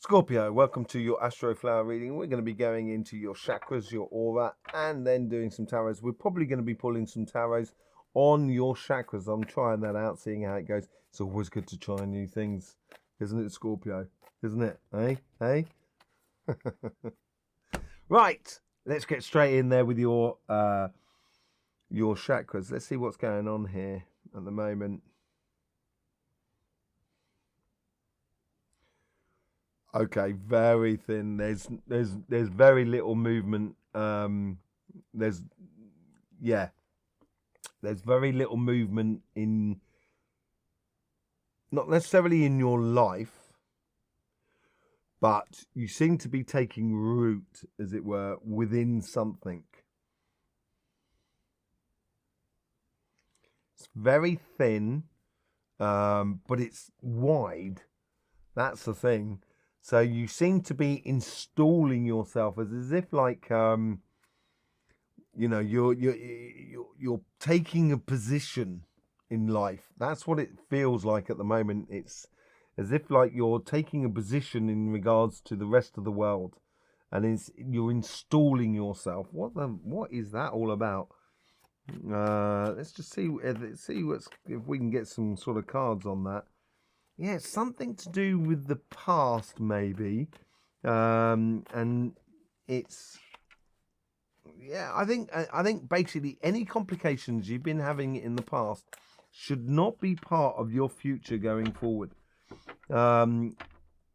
Scorpio, welcome to your Astroflower reading. We're going to be going into your chakras, your aura, and then doing some tarots. We're probably going to be pulling some tarots on your chakras. I'm trying that out, seeing how it goes. It's always good to try new things, isn't it, Scorpio? Isn't it? Hey? Right, let's get straight in there with your chakras. Let's see what's going on here at the moment. Okay, very thin. There's very little movement. There's very little movement in, not necessarily in your life, but you seem to be taking root, as it were, within something. It's very thin, but it's wide. That's the thing. So you seem to be installing yourself as if like you're taking a position in life. That's what it feels like at the moment. It's as if like you're taking a position in regards to the rest of the world, and you're installing yourself. What is that all about? Let's just see if we can get some sort of cards on that. Yeah, it's something to do with the past, maybe, and it's I think basically any complications you've been having in the past should not be part of your future going forward. And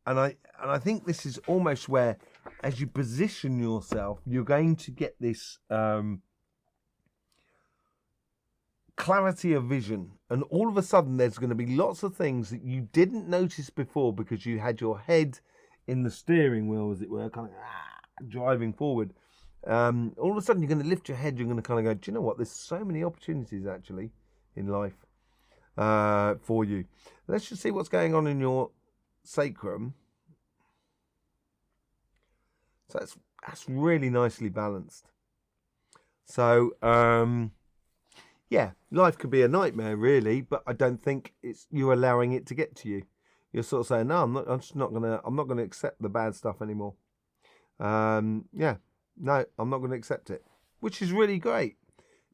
I think this is almost where, as you position yourself, you're going to get this clarity of vision, and all of a sudden there's going to be lots of things that you didn't notice before because you had your head in the steering wheel, as it were, kind of driving forward. All of a sudden you're going to lift your head, you're going to kind of go, do you know what, there's so many opportunities actually in life for you. Let's just see what's going on in your sacrum. So that's really nicely balanced. So yeah, life could be a nightmare, really, but I don't think you're allowing it to get to you. You're sort of saying, no, I'm not gonna accept the bad stuff anymore. Yeah, no, I'm not gonna accept it, which is really great,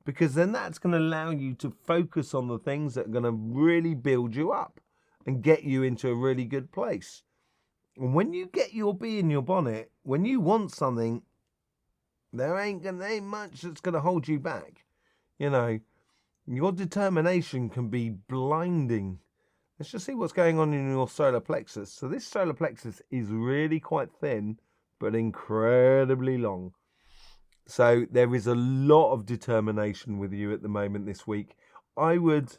because then that's going to allow you to focus on the things that are going to really build you up and get you into a really good place. And when you get your bee in your bonnet, when you want something, there ain't much that's going to hold you back. You know, your determination can be blinding. Let's just see what's going on in your solar plexus. So this solar plexus is really quite thin, but incredibly long. So there is a lot of determination with you at the moment this week. I would,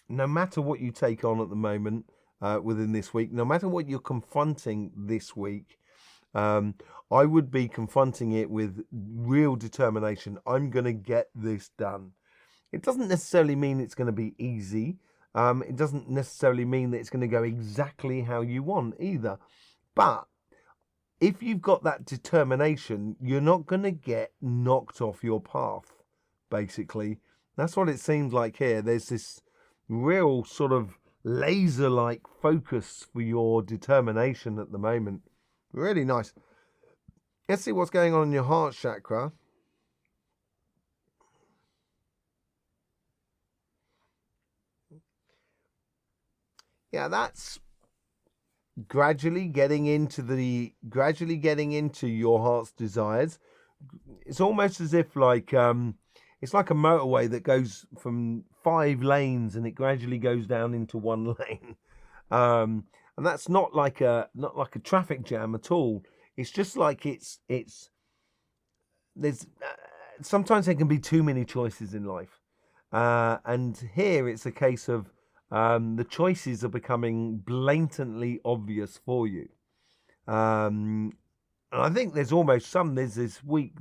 no matter what you take on at the moment within this week, no matter what you're confronting this week, I would be confronting it with real determination. I'm going to get this done. It doesn't necessarily mean it's going to be easy. It doesn't necessarily mean that it's going to go exactly how you want either. But if you've got that determination, you're not going to get knocked off your path, basically. That's what it seems like here. There's this real sort of laser-like focus for your determination at the moment. Really nice. Let's see what's going on in your heart chakra. Yeah, that's gradually getting into your heart's desires. It's almost as if like it's like a motorway that goes from 5 lanes and it gradually goes down into 1 lane. And that's not like a traffic jam at all. It's just like there's sometimes there can be too many choices in life, and here it's a case of the choices are becoming blatantly obvious for you. And I think there's this week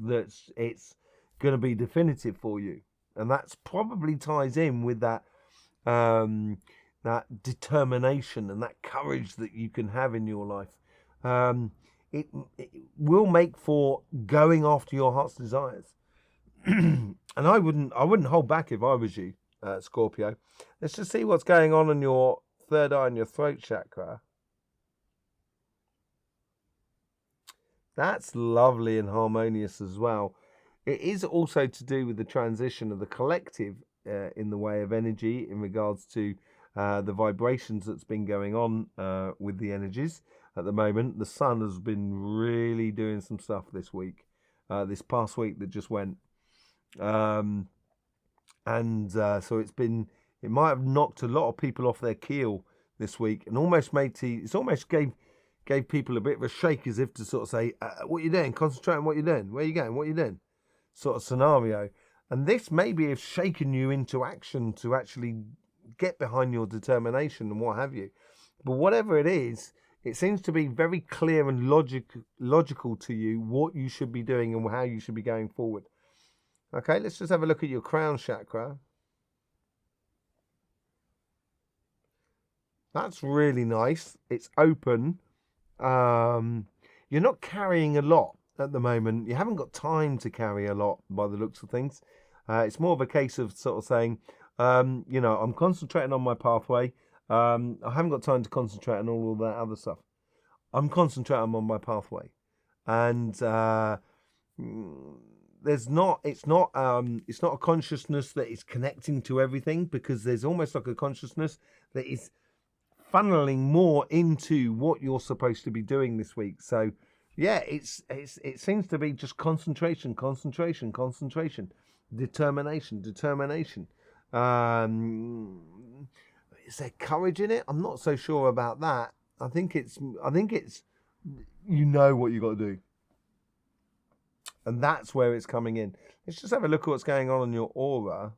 it's going to be definitive for you, and that's probably ties in with that that determination and that courage that you can have in your life. It will make for going after your heart's desires. And I wouldn't hold back if I was you, Scorpio. Let's just see what's going on in your third eye and your throat chakra. That's lovely and harmonious as well. It is also to do with the transition of the collective in the way of energy in regards to the vibrations that's been going on with the energies at the moment. The sun has been really doing some stuff this week, this past week that just went. So it might have knocked a lot of people off their keel this week, and almost gave people a bit of a shake, as if to sort of say, what you doing? Concentrate on what you're doing. Where you going? What you doing? Sort of scenario. And this maybe have shaken you into action to actually get behind your determination and what have you. But whatever it is, it seems to be very clear and logical to you what you should be doing and how you should be going forward. Okay, let's just have a look at your crown chakra. That's really nice. It's open. You're not carrying a lot at the moment. You haven't got time to carry a lot by the looks of things. It's more of a case of sort of saying, I'm concentrating on my pathway. I haven't got time to concentrate on all of that other stuff. I'm concentrating on my pathway, and it's not a consciousness that is connecting to everything, because there's almost like a consciousness that is funneling more into what you're supposed to be doing this week. So yeah, it seems to be just concentration, determination. Is there courage in it? I'm not so sure about that. I think it's you know what you got to do, and that's where it's coming in. Let's just have a look at what's going on in your aura.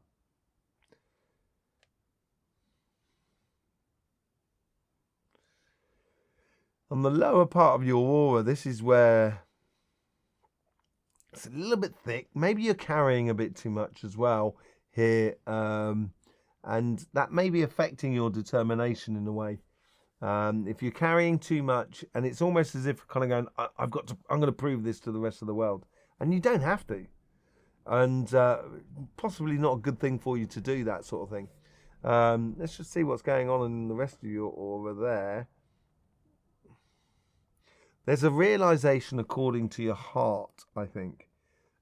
On the lower part of your aura, this is where it's a little bit thick. Maybe you're carrying a bit too much as well here, and that may be affecting your determination in a way. If you're carrying too much, and it's almost as if kind of going, I'm going to prove this to the rest of the world, and you don't have to, and possibly not a good thing for you to do that sort of thing. Let's just see what's going on in the rest of your aura there. There's a realization according to your heart, I think,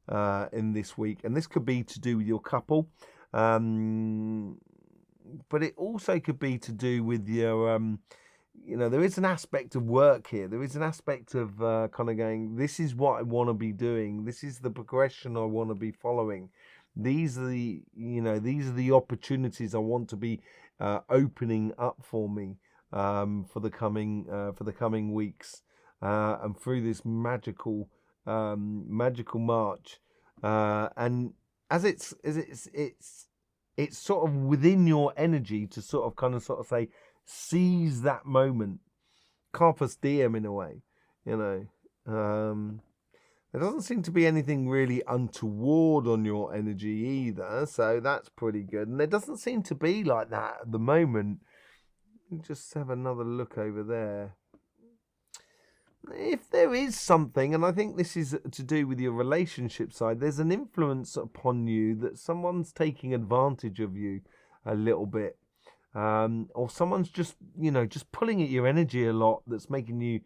in this week. And this could be to do with your couple. But it also could be to do with your, there is an aspect of work here. There is an aspect of kind of going, this is what I want to be doing. This is the progression I want to be following. These are the opportunities I want to be opening up for me for the coming weeks. And through this magical march, and as it's sort of within your energy to sort of say, seize that moment, carpe diem in a way, there doesn't seem to be anything really untoward on your energy either, so that's pretty good. And there doesn't seem to be like that at the moment. Just have another look over there. If there is something, and I think this is to do with your relationship side, there's an influence upon you that someone's taking advantage of you a little bit, or someone's just pulling at your energy a lot. That's making you,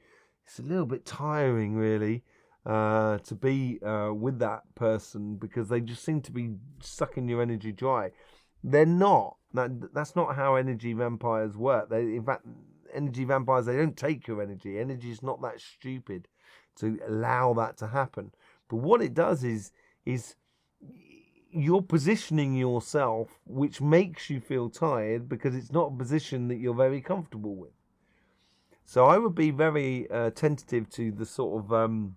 it's a little bit tiring really to be with that person, because they just seem to be sucking your energy dry. They're not. That's not how energy vampires work. In fact, energy vampires, they don't take your energy. Energy is not that stupid to allow that to happen. But what it does is you're positioning yourself, which makes you feel tired, because it's not a position that you're very comfortable with. So I would be very tentative to the sort of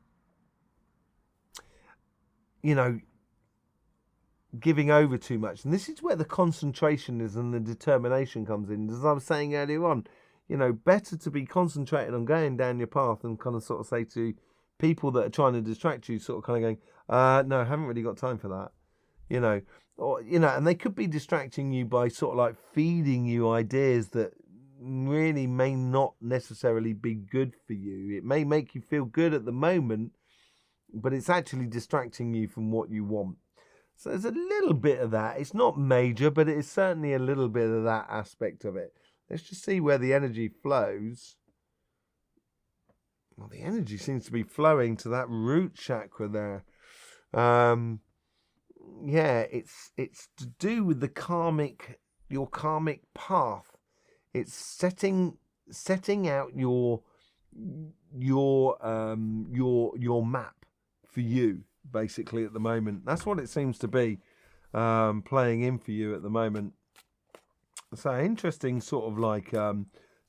giving over too much. And this is where the concentration is and the determination comes in. As I was saying earlier on, better to be concentrating on going down your path and kind of sort of say to people that are trying to distract you, sort of kind of going, no, I haven't really got time for that, and they could be distracting you by sort of like feeding you ideas that really may not necessarily be good for you. It may make you feel good at the moment, but it's actually distracting you from what you want. So there's a little bit of that. It's not major, but it is certainly a little bit of that aspect of it. Let's just see where the energy flows. the energy seems to be flowing to that root chakra there. Yeah, it's to do with your karmic path. It's setting out your map for you, basically, at the moment. That's what it seems to be playing in for you at the moment. So interesting sort of like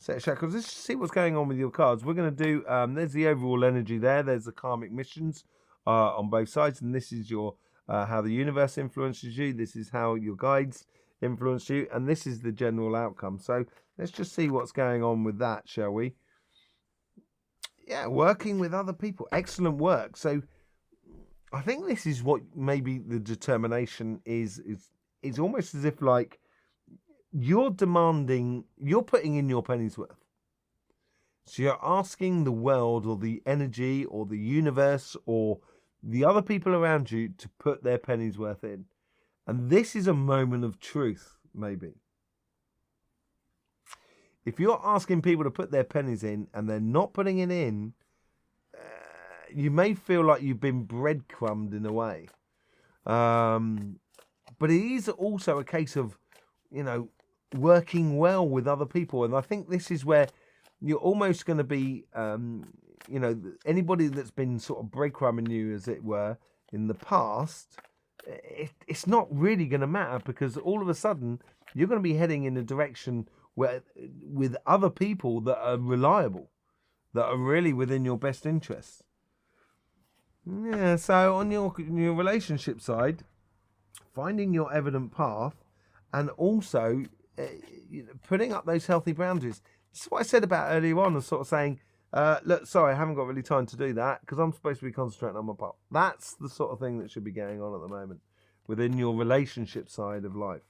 set of chakras. Let's see what's going on with your cards. We're going to do, there's the overall energy there. There's the karmic missions on both sides. And this is your how the universe influences you. This is how your guides influence you. And this is the general outcome. So let's just see what's going on with that, shall we? Yeah, working with other people. Excellent work. So I think this is what maybe the determination is. It's almost as if like you're putting in your penny's worth. So you're asking the world or the energy or the universe or the other people around you to put their penny's worth in. And this is a moment of truth, maybe. If you're asking people to put their pennies in and they're not putting it in, you may feel like you've been breadcrumbed in a way. But it is also a case of, working well with other people. And I think this is where you're almost going to be, anybody that's been sort of breadcrumbing you, as it were, in the past, it's not really going to matter, because all of a sudden you're going to be heading in a direction where with other people that are reliable, that are really within your best interests. Yeah, so on your relationship side, finding your evident path, and also putting up those healthy boundaries. This is what I said about earlier on, and sort of saying, look, sorry, I haven't got really time to do that because I'm supposed to be concentrating on my path. That's the sort of thing that should be going on at the moment within your relationship side of life.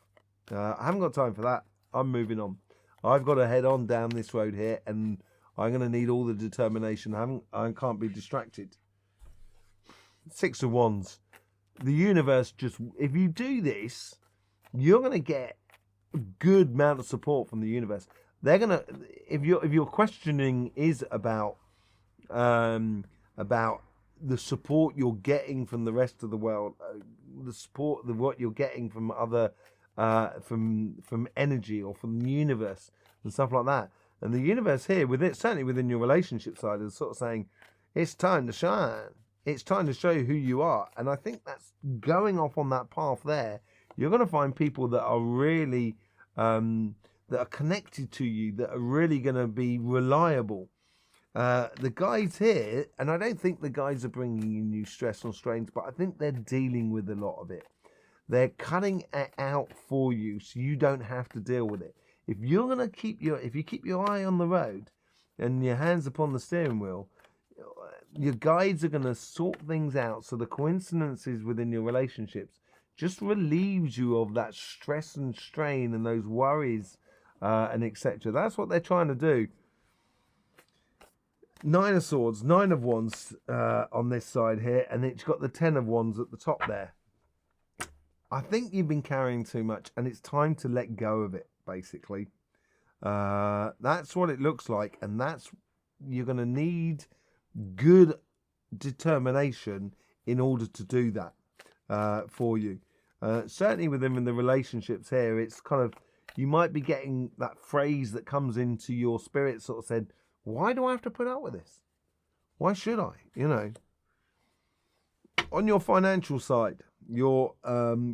I haven't got time for that. I'm moving on. I've got to head on down this road here, and I'm going to need all the determination. I can't be distracted. Six of Wands. The universe if you do this, you're going to get a good amount of support from the universe. They're going to, if your questioning is about the support you're getting from the rest of the world, the support of what you're getting from other, from energy or from the universe and stuff like that. And the universe here, certainly within your relationship side, is sort of saying, it's time to shine. It's time to show you who you are. And I think that's going off on that path there. You're going to find people that are really, that are connected to you, that are really going to be reliable. The guys here, and I don't think the guys are bringing you new stress or strains, but I think they're dealing with a lot of it. They're cutting it out for you so you don't have to deal with it. If you keep your eye on the road and your hands upon the steering wheel, your guides are going to sort things out. So the coincidences within your relationships just relieves you of that stress and strain and those worries and etc. That's what they're trying to do. Nine of Swords, Nine of Wands on this side here, and it's got the Ten of Wands at the top there. I think you've been carrying too much, and it's time to let go of it, basically. That's what it looks like, and you're going to need good determination in order to do that for you. Certainly within the relationships here, it's kind of, you might be getting that phrase that comes into your spirit, sort of said, why do I have to put up with this? Why should I? On your financial side, your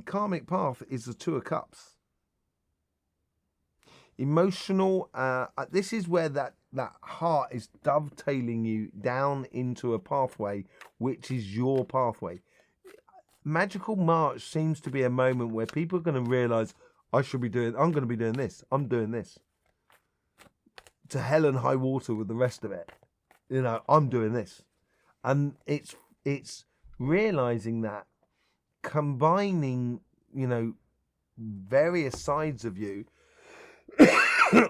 karmic path is the Two of Cups. Emotional, this is where that heart is dovetailing you down into a pathway, which is your pathway. Magical March seems to be a moment where people are going to realize, I'm going to be doing this. I'm doing this. To hell and high water with the rest of it. I'm doing this. And it's realizing that, combining, various sides of you,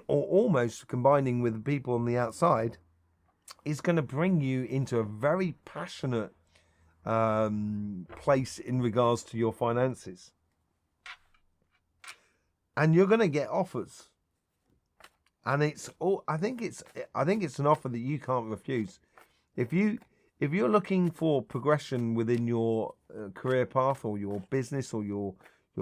or almost combining with the people on the outside, is going to bring you into a very passionate place in regards to your finances. And you're going to get offers. And I think it's an offer that you can't refuse. If you're looking for progression within your career path or your business or your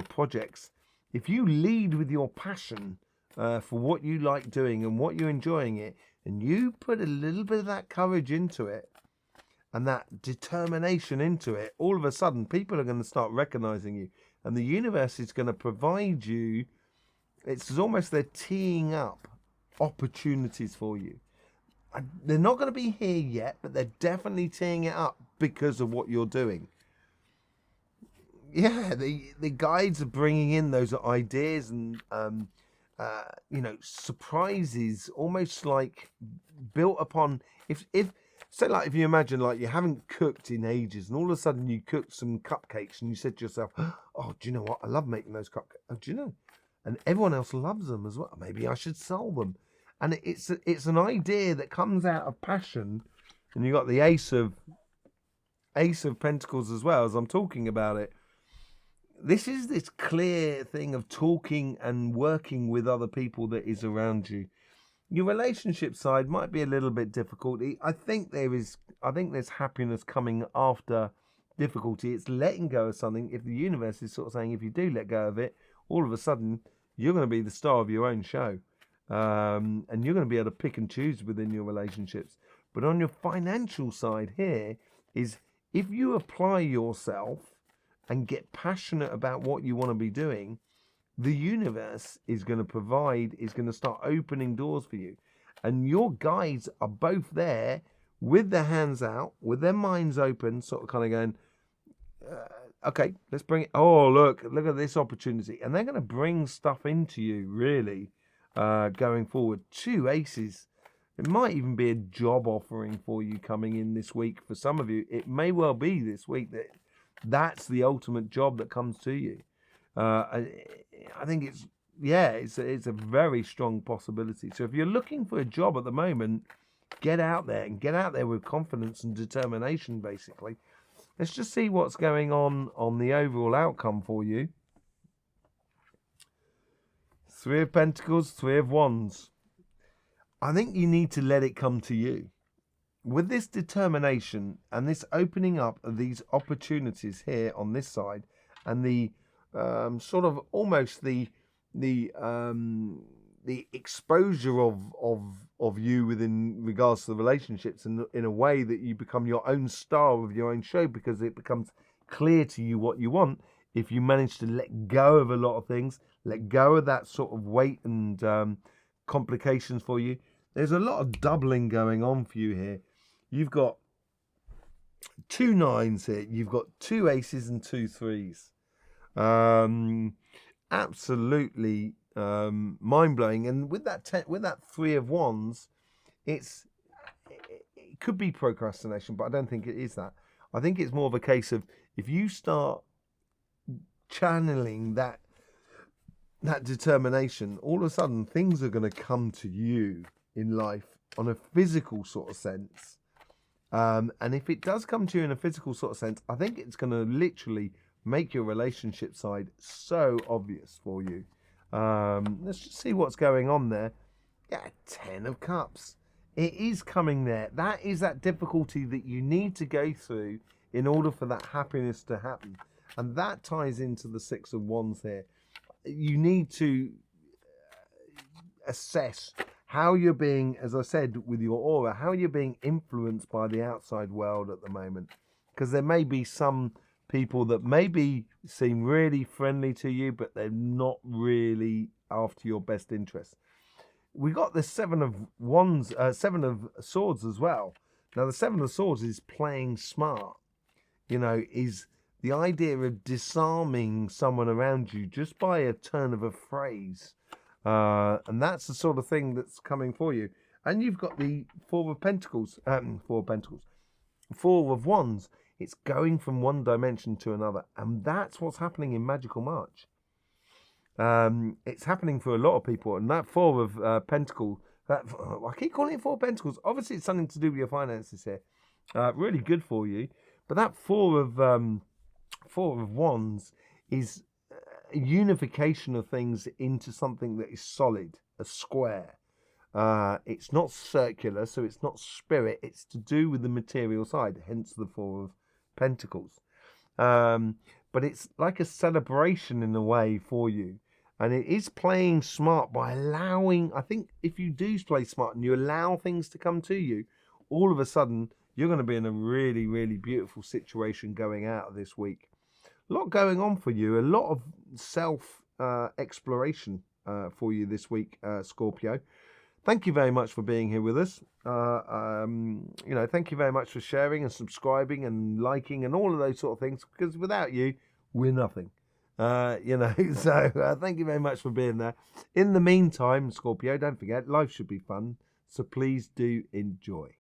projects, if you lead with your passion for what you like doing and what you're enjoying it, and you put a little bit of that courage into it and that determination into it, all of a sudden people are going to start recognizing you, and the universe is going to provide you. It's almost they're teeing up opportunities for you. They're not going to be here yet, but they're definitely teeing it up because of what you're doing. Yeah, the guides are bringing in those ideas and surprises, almost like built upon. If so, like if you imagine like you haven't cooked in ages, and all of a sudden you cooked some cupcakes, and you said to yourself, "Oh, do you know what? I love making those cupcakes. Oh, do you know?" And everyone else loves them as well. Maybe I should sell them. And it's an idea that comes out of passion, and you got the Ace of Pentacles as well as I'm talking about it. This is this clear thing of talking and working with other people that is around you. Your relationship side might be a little bit difficult. I think there's happiness coming after difficulty. It's letting go of something. If the universe is sort of saying, if you do let go of it, all of a sudden you're going to be the star of your own show. And you're going to be able to pick and choose within your relationships. But on your financial side here is if you apply yourself and get passionate about what you want to be doing, the universe is going to provide, is going to start opening doors for you. And your guides are both there with their hands out, with their minds open, sort of kind of going, okay, let's bring it. Oh, look at this opportunity. And they're going to bring stuff into you, really, going forward. 2 aces. It might even be a job offering for you coming in this week. For some of you, it may well be this week that's the ultimate job that comes to you. I think it's a very strong possibility. So if you're looking for a job at the moment, get out there and get out there with confidence and determination, basically. Let's just see what's going on the overall outcome for you. 3 of Pentacles, 3 of Wands. I think you need to let it come to you. With this determination and this opening up of these opportunities here on this side, and the sort of almost the exposure of you within regards to the relationships, and in a way that you become your own star of your own show, because it becomes clear to you what you want. If you manage to let go of a lot of things, let go of that sort of weight and complications for you, there's a lot of doubling going on for you here. You've got 2 9s here. You've got 2 aces and 2 3s. Absolutely mind-blowing. And with that 3 of Wands, it could be procrastination, but I don't think it is that. I think it's more of a case of if you start channeling that determination, all of a sudden things are going to come to you in life on a physical sort of sense. And if it does come to you in a physical sort of sense, I think it's going to literally make your relationship side so obvious for you. Let's just see what's going on there. Yeah, 10 of Cups. It is coming there. That is that difficulty that you need to go through in order for that happiness to happen. And that ties into the 6 of Wands here. You need to assess how you're being, as I said, with your aura, how you're being influenced by the outside world at the moment. Because there may be some people that maybe seem really friendly to you, but they're not really after your best interest. We got the 7 of Wands, 7 of Swords as well. Now, the 7 of Swords is playing smart. Is the idea of disarming someone around you just by a turn of a phrase. And that's the sort of thing that's coming for you. And you've got the 4 of Pentacles, 4 of Wands. It's going from one dimension to another. And that's what's happening in Magical March. It's happening for a lot of people. And that 4 of Pentacles, I keep calling it 4 of Pentacles. Obviously, it's something to do with your finances here. Really good for you. But that 4 of Wands is a unification of things into something that is solid, a square. It's not circular, so it's not spirit. It's to do with the material side, hence the Four of Pentacles. But it's like a celebration in a way for you. And it is playing smart by allowing, I think if you do play smart and you allow things to come to you, all of a sudden you're going to be in a really, really beautiful situation going out of this week. A lot going on for you, a lot of self exploration for you this week, Scorpio. Thank you very much for being here with us. Thank you very much for sharing and subscribing and liking and all of those sort of things, because without you, we're nothing. So thank you very much for being there. In the meantime, Scorpio, don't forget, life should be fun. So please do enjoy.